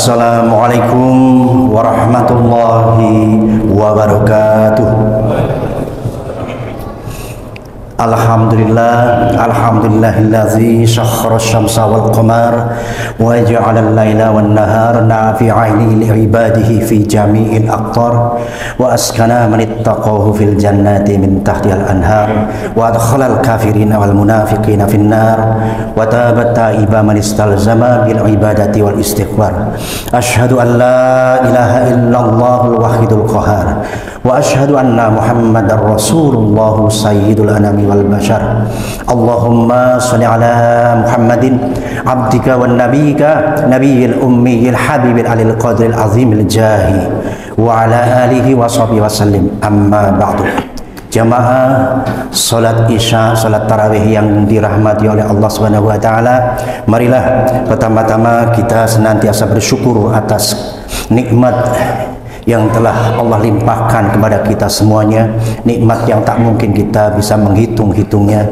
Assalamualaikum warahmatullahi wabarakatuh. Alhamdulillahillazi syakhara asy-syamsa wal qamar wa ja'ala al-laila wan nahara nafi'aini li ibadihi fi jami'il aqtar wa askana man ittaqahu fil jannati min tahtihal anhar wa adkhala al-kafirina wal munafiqina fin nar wa tabat ta'iba man istalzama bil ibadati wal istighfar. Asyhadu an la ilaha illallahul wahidul qahhar wa asyhadu anna muhammadar rasulullah sayyidul anami wal bashar. Allahumma sholli ala Muhammadin abdika wan nabiyika nabiyil ummiyil habibil alil qadril azimil jahi wa ala alihi wa sahbihi wasallim. Amma ba'du. Jamaah salat isya, salat tarawih yang dirahmati oleh Allah Subhanahu wa taala, marilah pertama-tama kita senantiasa bersyukur atas nikmat yang telah Allah limpahkan kepada kita semuanya, nikmat yang tak mungkin kita bisa menghitung-hitungnya.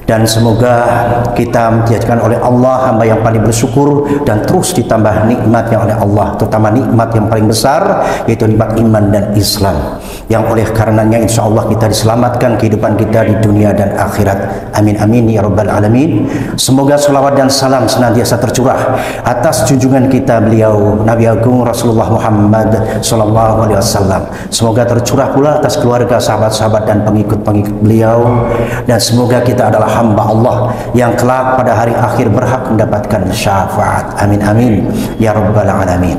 Dan semoga kita dijadikan oleh Allah hamba yang paling bersyukur dan terus ditambah nikmatnya oleh Allah, terutama nikmat yang paling besar yaitu nikmat iman dan Islam, yang oleh karenanya insya Allah kita diselamatkan kehidupan kita di dunia dan akhirat. Amin amin ya rabbal alamin. Semoga salawat dan salam senantiasa tercurah atas junjungan kita beliau Nabi Agung Rasulullah Muhammad sallallahu alaihi wasallam. Semoga tercurah pula atas keluarga, sahabat-sahabat dan pengikut-pengikut beliau, dan semoga kita adalah hamba Allah yang kelak pada hari akhir berhak mendapatkan syafaat. Amin amin ya rabbal alamin.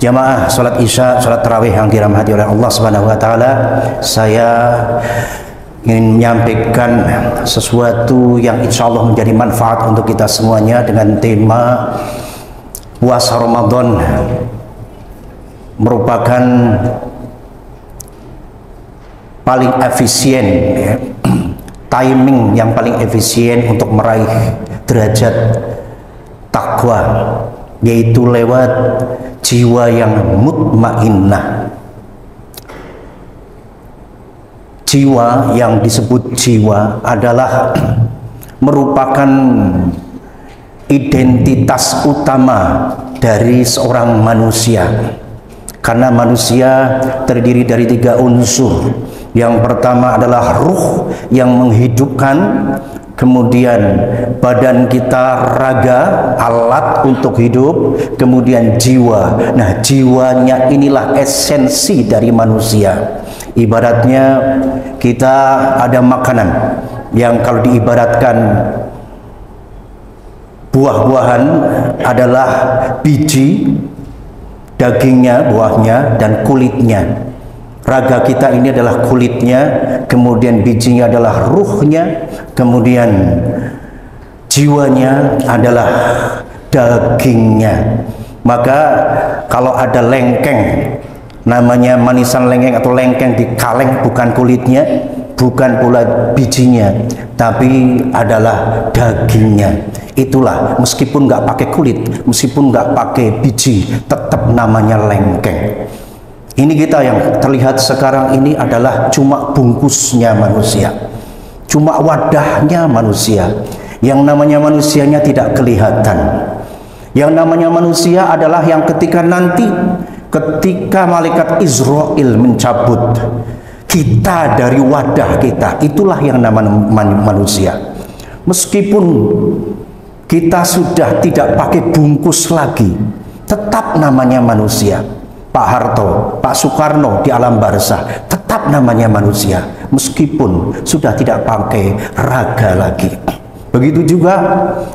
Jamaah salat isya, salat tarawih yang dirahmati oleh Allah Subhanahu wa taala, saya ingin menyampaikan sesuatu yang insya Allah menjadi manfaat untuk kita semuanya dengan tema puasa Ramadan merupakan paling efisien, ya, timing yang paling efisien untuk meraih derajat takwa, yaitu lewat jiwa yang mutmainnah. Jiwa yang disebut jiwa adalah merupakan identitas utama dari seorang manusia, karena manusia terdiri dari 3 unsur. Yang pertama adalah ruh yang menghidupkan, kemudian badan kita, raga, alat untuk hidup, kemudian jiwa. Nah, jiwanya inilah esensi dari manusia. Ibaratnya kita ada makanan yang kalau diibaratkan buah-buahan adalah biji, dagingnya, buahnya, dan kulitnya. Raga kita ini adalah kulitnya, kemudian bijinya adalah ruhnya, kemudian jiwanya adalah dagingnya. Maka kalau ada lengkeng, namanya manisan lengkeng atau lengkeng di kaleng, bukan kulitnya, bukan pula bijinya, tapi adalah dagingnya. Itulah, meskipun nggak pakai kulit, meskipun nggak pakai biji, tetap namanya lengkeng. Ini kita yang terlihat sekarang ini adalah cuma bungkusnya manusia, cuma wadahnya manusia. Yang namanya manusianya tidak kelihatan. Yang namanya manusia adalah yang ketika nanti, ketika malaikat Israel mencabut kita dari wadah kita, itulah yang namanya manusia. Meskipun kita sudah tidak pakai bungkus lagi, tetap namanya manusia. Pak Harto, Pak Soekarno di alam barzah tetap namanya manusia, meskipun sudah tidak pakai raga lagi. Begitu juga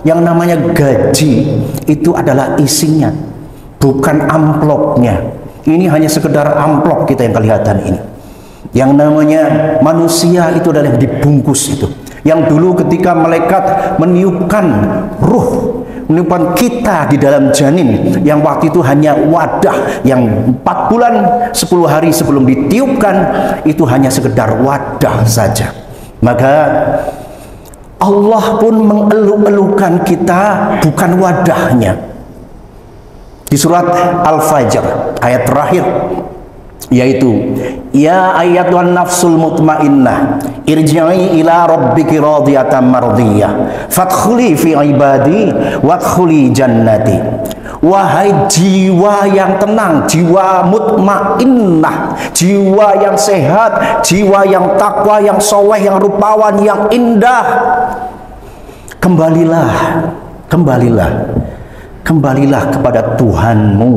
yang namanya gaji, itu adalah isinya, bukan amplopnya. Ini hanya sekedar amplop kita yang kelihatan ini. Yang namanya manusia itu adalah yang dibungkus itu. Yang dulu ketika malaikat meniupkan ruh, meniupkan kita di dalam janin, yang waktu itu hanya wadah yang 4 bulan 10 hari sebelum ditiupkan, itu hanya sekedar wadah saja. Maka Allah pun mengeluh-elukan kita, bukan wadahnya. Di surat Al-Fajr ayat terakhir, yaitu ya ayyatuhan nafsul mutmainnah irji'i ila rabbiki radiyatan mardiyah fadkhuli fi ibadi wadkhuli jannati. Wahai jiwa yang tenang, jiwa mutmainnah, jiwa yang sehat, jiwa yang takwa, yang soleh, yang rupawan, yang indah, kembalilah kepada Tuhanmu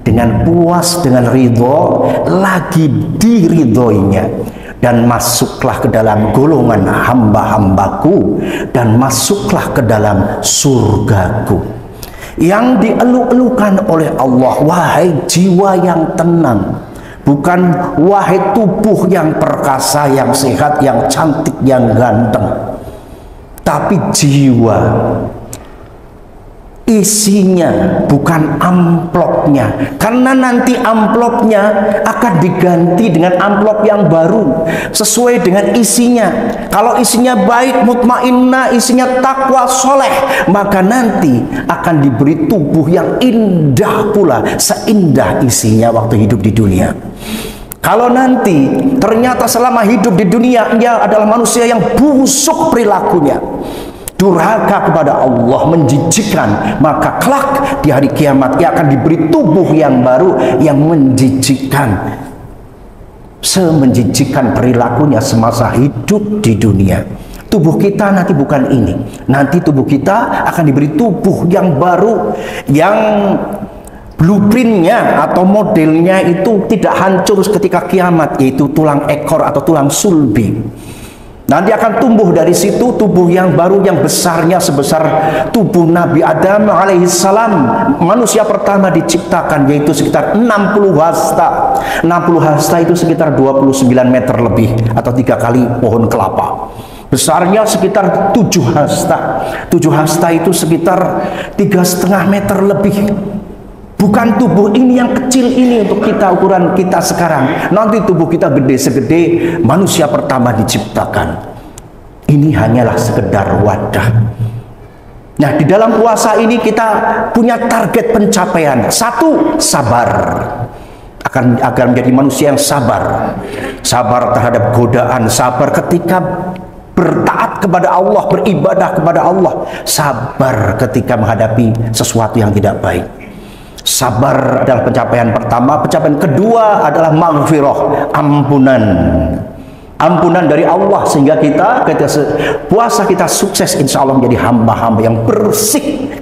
dengan puas, dengan ridho, lagi diridhoinya, dan masuklah ke dalam golongan hamba-hambaku, dan masuklah ke dalam surgaku. Yang dielu-elukan oleh Allah, wahai jiwa yang tenang, bukan wahai tubuh yang perkasa, yang sehat, yang cantik, yang ganteng, tapi jiwa. Isinya, bukan amplopnya, karena nanti amplopnya akan diganti dengan amplop yang baru sesuai dengan isinya. Kalau isinya baik, mutmainnah, isinya takwa, soleh, maka nanti akan diberi tubuh yang indah pula, seindah isinya waktu hidup di dunia. Kalau nanti ternyata selama hidup di dunia ia adalah manusia yang busuk perilakunya, durhaka kepada Allah, menjijikkan, maka kelak di hari kiamat ia akan diberi tubuh yang baru yang menjijikkan, semenjijikkan perilakunya semasa hidup di dunia. Tubuh kita nanti bukan ini, nanti tubuh kita akan diberi tubuh yang baru, yang blueprintnya atau modelnya itu tidak hancur ketika kiamat, yaitu tulang ekor atau tulang sulbi. Nanti akan tumbuh dari situ tubuh yang baru, yang besarnya sebesar tubuh Nabi Adam alaihissalam, manusia pertama diciptakan, yaitu sekitar 60 hasta. 60 hasta itu sekitar 29 meter lebih atau 3 kali pohon kelapa. Besarnya sekitar 7 hasta. 7 hasta itu sekitar 3,5 meter lebih. Bukan tubuh ini yang kecil ini untuk kita, ukuran kita sekarang. Nanti tubuh kita gede segede manusia pertama diciptakan. Ini hanyalah sekedar wadah. Nah, di dalam puasa ini kita punya target pencapaian. 1, sabar. Agar menjadi manusia yang sabar. Sabar terhadap godaan, sabar ketika bertaat kepada Allah, beribadah kepada Allah. Sabar ketika menghadapi sesuatu yang tidak baik. Sabar adalah pencapaian pertama. Pencapaian kedua adalah maghfirah, ampunan. Ampunan dari Allah, sehingga kita ketika puasa kita sukses insya Allah menjadi hamba-hamba yang bersih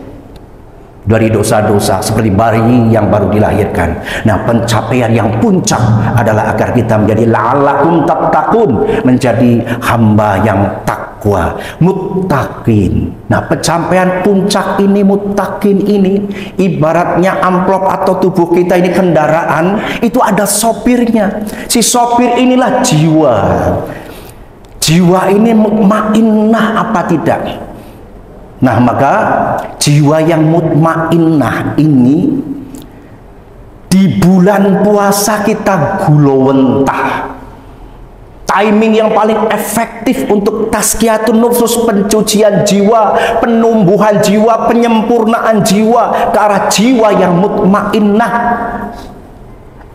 dari dosa-dosa seperti bayi yang baru dilahirkan. Nah, pencapaian yang puncak adalah agar kita menjadi la'allakum tattaqun, menjadi hamba yang takwa, muttaqin. Nah, pencapaian puncak ini, muttaqin ini, ibaratnya amplop atau tubuh kita ini kendaraan, itu ada sopirnya. Si sopir inilah jiwa. Jiwa ini mutmainnah apa tidak? Nah, maka jiwa yang mutmainnah ini di bulan puasa kita gulowentah. Timing yang paling efektif untuk tazkiyatun nufus, pencucian jiwa, penumbuhan jiwa, penyempurnaan jiwa ke arah jiwa yang mutmainnah,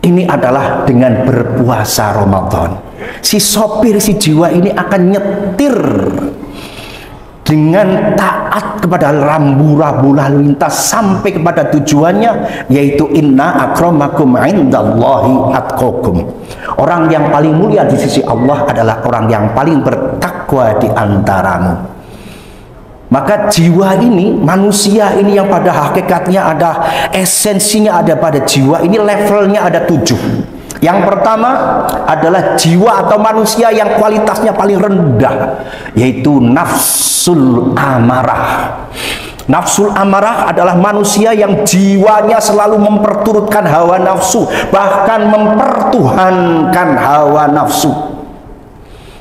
ini adalah dengan berpuasa Ramadan. Si sopir, si jiwa ini akan nyetir dengan taat kepada rambu-rambu lalu lintas sampai kepada tujuannya, yaitu inna akramakum indallahi atqakum. Orang yang paling mulia di sisi Allah adalah orang yang paling bertakwa di antaramu. Maka jiwa ini, manusia ini yang pada hakikatnya ada, esensinya ada pada jiwa ini, levelnya ada 7. Yang pertama adalah jiwa atau manusia yang kualitasnya paling rendah, yaitu nafsul amarah. Nafsul amarah adalah manusia yang jiwanya selalu memperturutkan hawa nafsu, bahkan mempertuhankan hawa nafsu.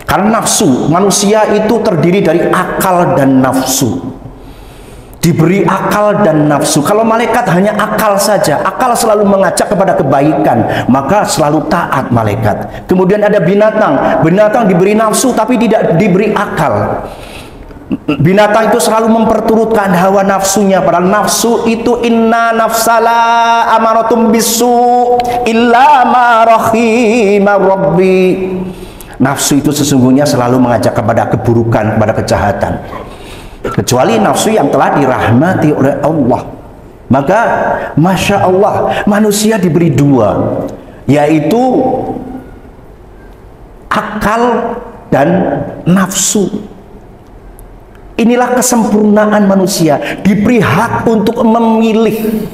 Karena nafsu, manusia itu terdiri dari akal dan nafsu. Diberi akal dan nafsu. Kalau malaikat hanya akal saja, akal selalu mengajak kepada kebaikan, maka selalu taat malaikat. Kemudian ada binatang, binatang diberi nafsu tapi tidak diberi akal. Binatang itu selalu memperturutkan hawa nafsunya, padahal nafsu itu inna nafsala amaratum bisu illa ma rahima rabbi. Nafsu itu sesungguhnya selalu mengajak kepada keburukan, kepada kejahatan, kecuali nafsu yang telah dirahmati oleh Allah. Maka Masya Allah, manusia diberi dua, yaitu akal dan nafsu. Inilah kesempurnaan manusia, diberi hak untuk memilih.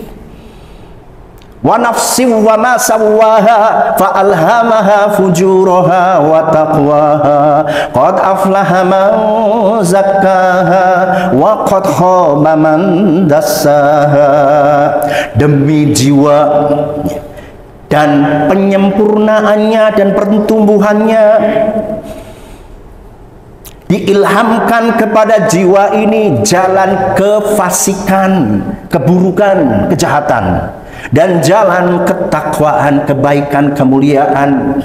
Wa nafsi wa ma sawwaha fa alhamaha fujuraha wa taqwaha qad aflaha man zakkaha wa qad khaba man dassaha. Demi jiwa dan penyempurnaannya dan pertumbuhannya, diilhamkan kepada jiwa ini jalan kefasikan, keburukan, kejahatan, dan jalan ketakwaan, kebaikan, kemuliaan.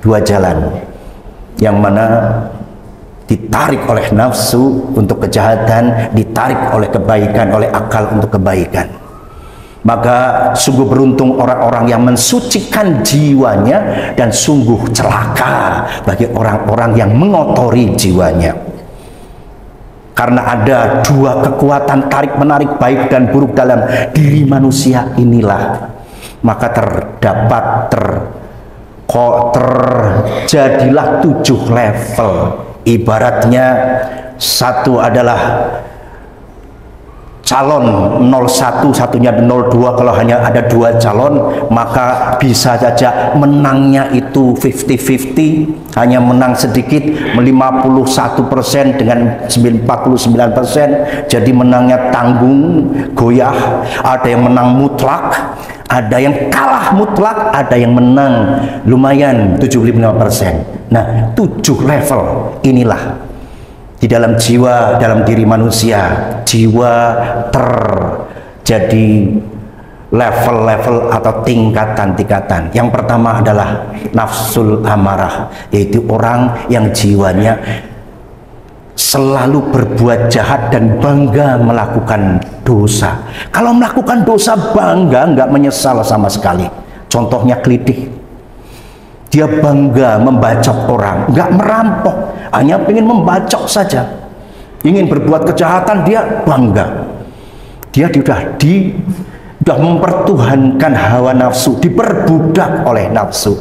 Dua jalan yang mana ditarik oleh nafsu untuk kejahatan, ditarik oleh kebaikan, oleh akal untuk kebaikan. Maka sungguh beruntung orang-orang yang mensucikan jiwanya, dan sungguh celaka bagi orang-orang yang mengotori jiwanya. Karena ada dua kekuatan tarik-menarik baik dan buruk dalam diri manusia inilah, maka terjadilah 7 level. Ibaratnya satu adalah calon 01, satunya 02. Kalau hanya ada 2 calon, maka bisa saja menangnya itu 50-50, hanya menang sedikit, 51% dengan 49%, jadi menangnya tanggung, goyah. Ada yang menang mutlak, ada yang kalah mutlak, ada yang menang lumayan 75%. Nah, 7 level inilah di dalam jiwa, dalam diri manusia. Jiwa terjadi level-level atau tingkatan-tingkatan. Yang pertama adalah nafsul amarah, yaitu orang yang jiwanya selalu berbuat jahat dan bangga melakukan dosa. Kalau melakukan dosa bangga, nggak menyesal sama sekali. Contohnya kelitih. Dia bangga membacok orang, nggak merampok, hanya ingin membacok saja. Ingin berbuat kejahatan, dia bangga. Dia sudah mempertuhankan hawa nafsu, diperbudak oleh nafsu.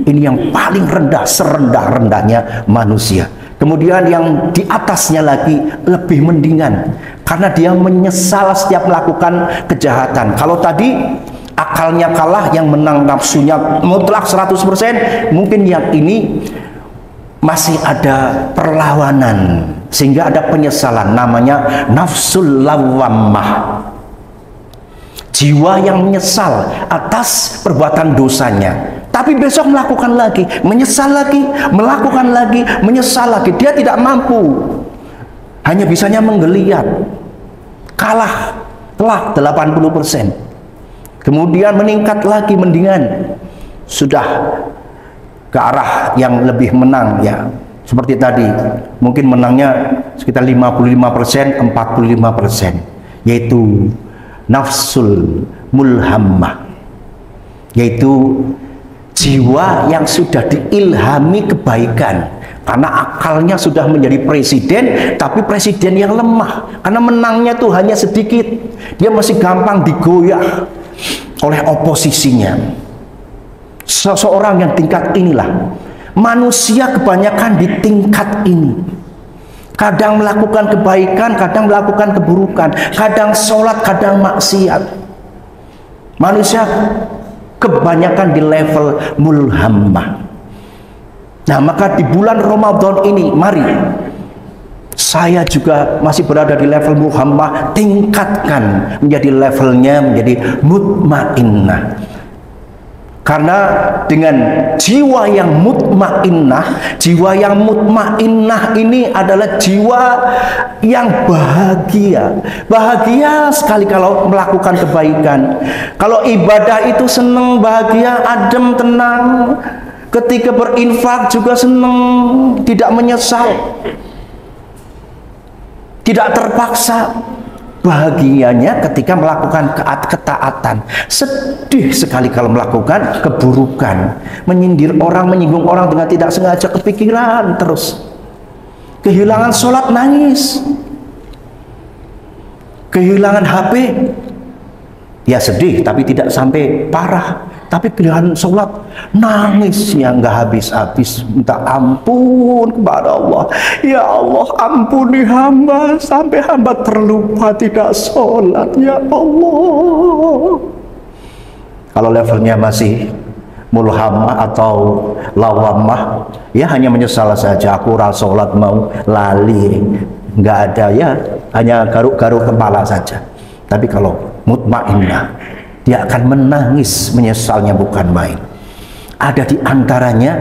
Ini yang paling rendah, serendah-rendahnya manusia. Kemudian yang di atasnya lagi lebih mendingan, karena dia menyesal setiap melakukan kejahatan. Kalau tadi akalnya kalah, yang menang nafsunya mutlak 100%, mungkin yang ini masih ada perlawanan, sehingga ada penyesalan, namanya nafsul lawamah. Jiwa yang menyesal atas perbuatan dosanya, tapi besok melakukan lagi, menyesal lagi, melakukan lagi, menyesal lagi. Dia tidak mampu, hanya bisanya menggeliat, kalah telak 80%. Kemudian meningkat lagi, mendingan sudah ke arah yang lebih menang, ya seperti tadi, mungkin menangnya sekitar 55%, 45%, yaitu nafsul mulhammah, yaitu jiwa yang sudah diilhami kebaikan, karena akalnya sudah menjadi presiden, tapi presiden yang lemah, karena menangnya tuh hanya sedikit, dia masih gampang digoyah oleh oposisinya. Seseorang yang tingkat inilah, manusia kebanyakan di tingkat ini. Kadang melakukan kebaikan, kadang melakukan keburukan, kadang sholat, kadang maksiat. Manusia kebanyakan di level mulhammah. Nah, maka di bulan Ramadan ini, mari saya juga masih berada di level mulhammah, tingkatkan menjadi levelnya menjadi mutmainnah. Karena dengan jiwa yang mutmainnah, jiwa yang mutmainnah ini adalah jiwa yang bahagia. Bahagia sekali kalau melakukan kebaikan. Kalau ibadah itu senang, bahagia, adem, tenang. Ketika berinfak juga senang, tidak menyesal. tidak terpaksa. Bahagianya ketika melakukan ketaatan. Sedih sekali kalau melakukan keburukan, menyindir orang, menyinggung orang dengan tidak sengaja, kepikiran terus. Kehilangan sholat, nangis. Kehilangan HP, ya sedih tapi tidak sampai parah. Tapi kehilangan sholat, nangis yang nggak habis-habis, minta ampun kepada Allah. Ya Allah, ampuni hamba sampai hamba terlupa tidak sholat. Ya Allah. Kalau levelnya masih mulhamah atau lawamah, ya hanya menyesal saja. Aku sholat mau lali, nggak ada, ya hanya garuk-garuk kepala saja. Tapi kalau mutmainnah, dia akan menangis, menyesalnya bukan main. Ada di antaranya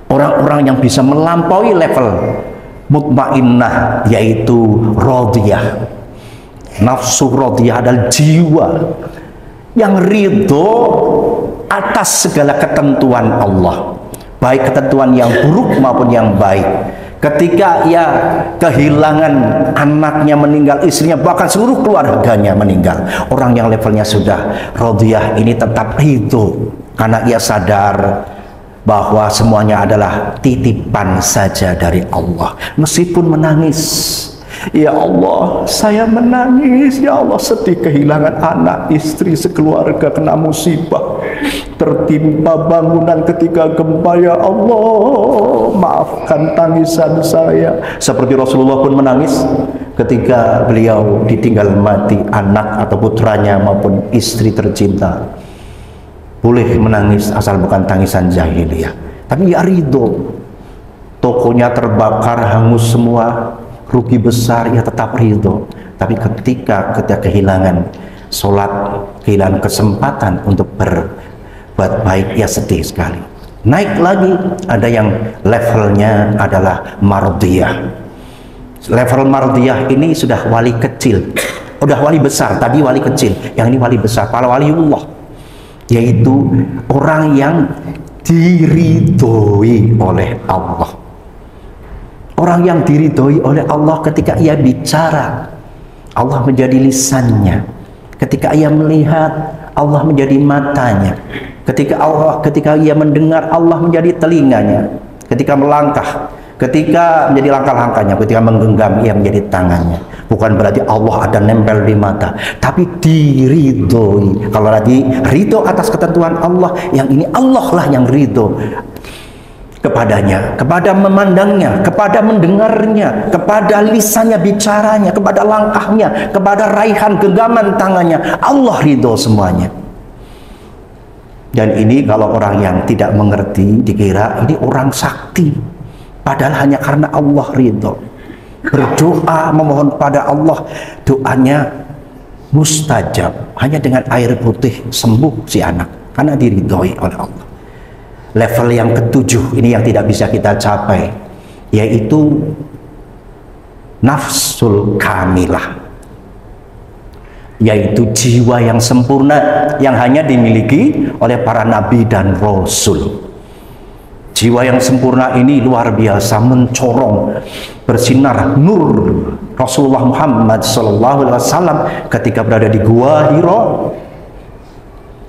orang-orang yang bisa melampaui level mutmainnah, yaitu radiyah. Nafsu radiyah adalah jiwa yang ridho atas segala ketentuan Allah, baik ketentuan yang buruk maupun yang baik. Ketika ia kehilangan anaknya meninggal, istrinya, bahkan seluruh keluarganya meninggal, orang yang levelnya sudah radiyah ini tetap ridho karena ia sadar bahwa semuanya adalah titipan saja dari Allah. Meskipun menangis, ya Allah, saya menangis, ya Allah, sedih kehilangan anak, istri, sekeluarga kena musibah, tertimpa bangunan ketika gempa, ya Allah, maafkan tangisan saya. Seperti Rasulullah pun menangis ketika beliau ditinggal mati anak atau putranya maupun istri tercinta. Boleh menangis asal bukan tangisan jahiliyah, tapi ya ridho. Tokonya terbakar, hangus semua, rugi besar, ya tetap ridho. Tapi ketika kehilangan sholat, kehilangan kesempatan untuk berbuat baik, ya sedih sekali. Naik lagi, ada yang levelnya adalah mardiyah. Level mardiyah ini sudah wali kecil, udah wali besar, tadi wali kecil, yang ini wali besar, para waliullah, yaitu orang yang diridhoi oleh Allah. Orang yang diridhoi oleh Allah ketika ia bicara, Allah menjadi lisannya. Ketika ia melihat, Allah menjadi matanya. Ketika ia mendengar, Allah menjadi telinganya. Ketika melangkah, ketika menjadi langkah-langkahnya. Ketika menggenggam, ia menjadi tangannya. Bukan berarti Allah ada nempel di mata, tapi diridhoi. Kalau tadi ridho atas ketentuan Allah, yang ini Allah lah yang ridho kepadanya, kepada memandangnya, kepada mendengarnya, kepada lisannya, bicaranya, kepada langkahnya, kepada raihan genggaman tangannya. Allah ridho semuanya. Dan ini kalau orang yang tidak mengerti, dikira ini orang sakti, padahal hanya karena Allah ridho. Berdoa memohon pada Allah, doanya mustajab. Hanya dengan air putih sembuh si anak, karena diridhoi oleh Allah. Level yang ketujuh ini yang tidak bisa kita capai, yaitu nafsul kamilah, yaitu jiwa yang sempurna yang hanya dimiliki oleh para nabi dan rasul. Jiwa yang sempurna ini luar biasa, mencorong, bersinar nur Rasulullah Muhammad SAW ketika berada di Gua Hiro,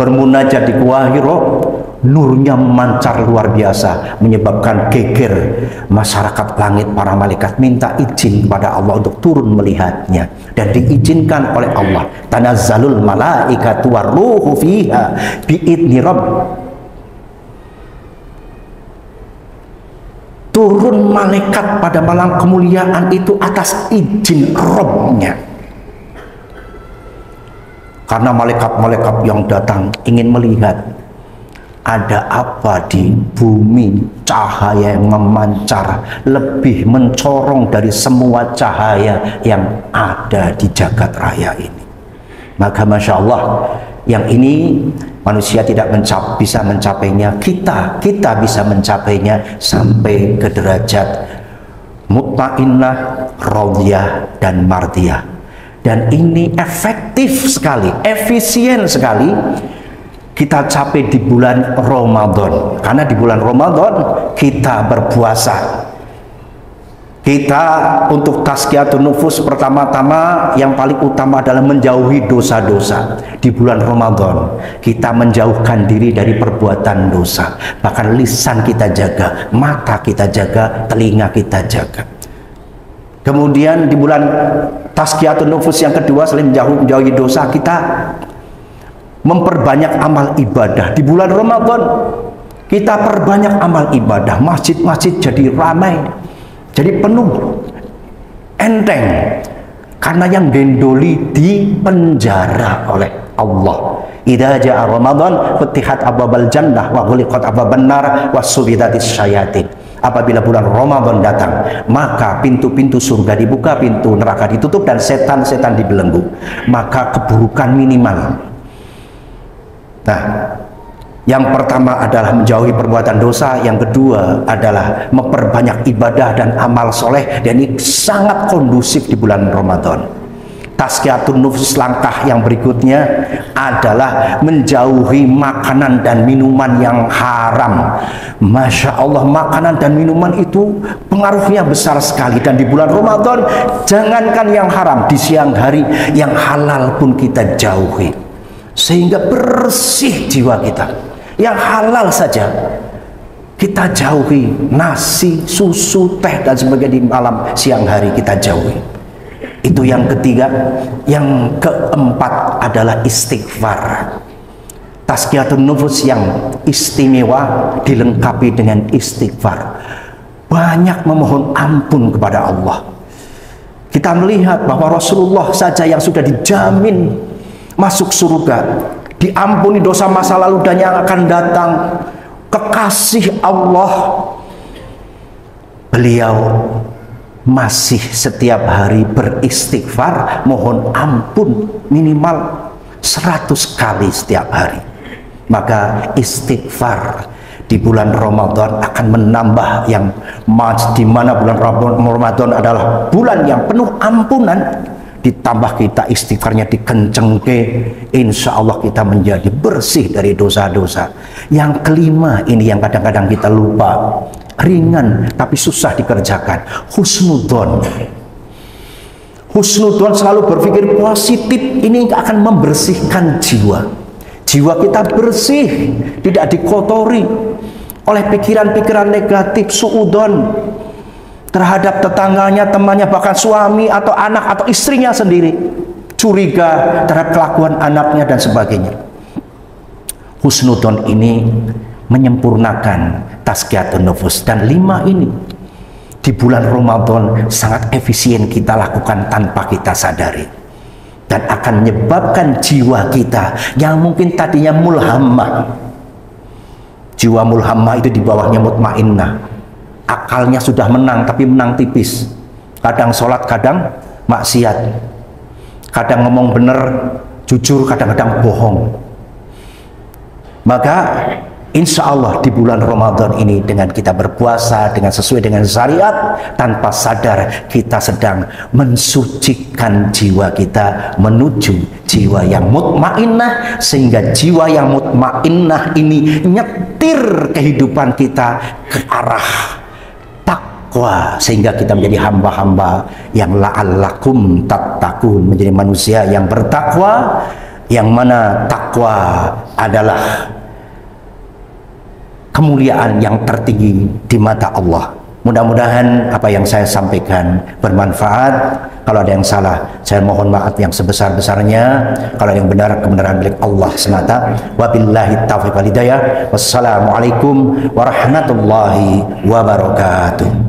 bermunajat di Gua Hiro. Nurnya memancar luar biasa, menyebabkan geger masyarakat langit, para malaikat minta izin kepada Allah untuk turun melihatnya, dan diizinkan oleh Allah. Tanazzalul malaikatu warruhu fiha biidni rabb. Turun malaikat pada malam kemuliaan itu atas izin Rabb-nya. Karena malaikat-malaikat yang datang ingin melihat ada apa di bumi, cahaya yang memancar lebih mencorong dari semua cahaya yang ada di jagat raya ini. Maka Masya Allah, yang ini manusia tidak bisa mencapainya, kita bisa mencapainya sampai ke derajat mutmainnah, radiyah, dan mardiyah. Dan ini efektif sekali, efisien sekali kita capai di bulan Ramadan, karena di bulan Ramadan kita berpuasa Kita untuk tazkiyatun nufus pertama-tama yang paling utama adalah menjauhi dosa-dosa. Di bulan Ramadan kita menjauhkan diri dari perbuatan dosa. Bahkan lisan kita jaga, mata kita jaga, telinga kita jaga. Kemudian di bulan tazkiyatun nufus yang kedua, selain menjauhi dosa, kita memperbanyak amal ibadah. Di bulan Ramadan kita perbanyak amal ibadah. Masjid-masjid jadi ramai, jadi penuh, enteng, karena yang gendoli di penjara oleh Allah. Idza jaa Ramadan futihat abwabal jannah wa ghuliqat abwaban nar wa subidatis syayatin. Apabila bulan Ramadan datang, maka pintu-pintu surga dibuka, pintu neraka ditutup, dan setan-setan dibelenggu. Maka keburukan minimal. Nah, yang pertama adalah menjauhi perbuatan dosa, yang kedua adalah memperbanyak ibadah dan amal soleh, dan ini sangat kondusif di bulan Ramadan. Tazkiyatun nufus langkah yang berikutnya adalah menjauhi makanan dan minuman yang haram. Masya Allah, makanan dan minuman itu pengaruhnya besar sekali, dan di bulan Ramadan jangankan yang haram, di siang hari yang halal pun kita jauhi, sehingga bersih jiwa kita. Yang halal saja kita jauhi, nasi, susu, teh dan sebagainya di malam siang hari kita jauhi. Itu yang ketiga. Yang keempat adalah istighfar. Tazkiyatun nufus yang istimewa dilengkapi dengan istighfar. Banyak memohon ampun kepada Allah. Kita melihat bahwa Rasulullah saja yang sudah dijamin masuk surga, diampuni dosa masa lalu dan yang akan datang, kekasih Allah, beliau masih setiap hari beristighfar, mohon ampun minimal 100 kali setiap hari. Maka istighfar di bulan Ramadan akan menambah yang di mana bulan Ramadan adalah bulan yang penuh ampunan. Ditambah kita istighfarnya dikencengke, insya Allah kita menjadi bersih dari dosa-dosa. Yang kelima ini yang kadang-kadang kita lupa, ringan tapi susah dikerjakan, husnudon. Husnudon, selalu berpikir positif, ini akan membersihkan jiwa. Jiwa kita bersih, tidak dikotori oleh pikiran-pikiran negatif, suudon terhadap tetangganya, temannya, bahkan suami atau anak atau istrinya sendiri, curiga terhadap kelakuan anaknya dan sebagainya. Husnudon ini menyempurnakan tazkiyatun nufus, dan 5 ini di bulan Ramadan sangat efisien kita lakukan tanpa kita sadari, dan akan menyebabkan jiwa kita yang mungkin tadinya mulhammah, jiwa mulhammah itu di bawahnya mutmainnah, akalnya sudah menang tapi menang tipis, kadang sholat kadang maksiat, kadang ngomong bener jujur, kadang-kadang bohong. Maka insya Allah di bulan Ramadan ini dengan kita berpuasa dengan sesuai dengan syariat, tanpa sadar kita sedang mensucikan jiwa kita menuju jiwa yang mutmainnah, sehingga jiwa yang mutmainnah ini nyetir kehidupan kita ke arah takwa, sehingga kita menjadi hamba-hamba yang la'allakum tattaqun, menjadi manusia yang bertakwa, yang mana takwa adalah kemuliaan yang tertinggi di mata Allah. Mudah-mudahan apa yang saya sampaikan bermanfaat. Kalau ada yang salah, saya mohon maaf yang sebesar-besarnya. Kalau yang benar, kebenaran milik Allah semata. Wabillahi taufiq wal hidayah. Wassalamualaikum warahmatullahi wabarakatuh.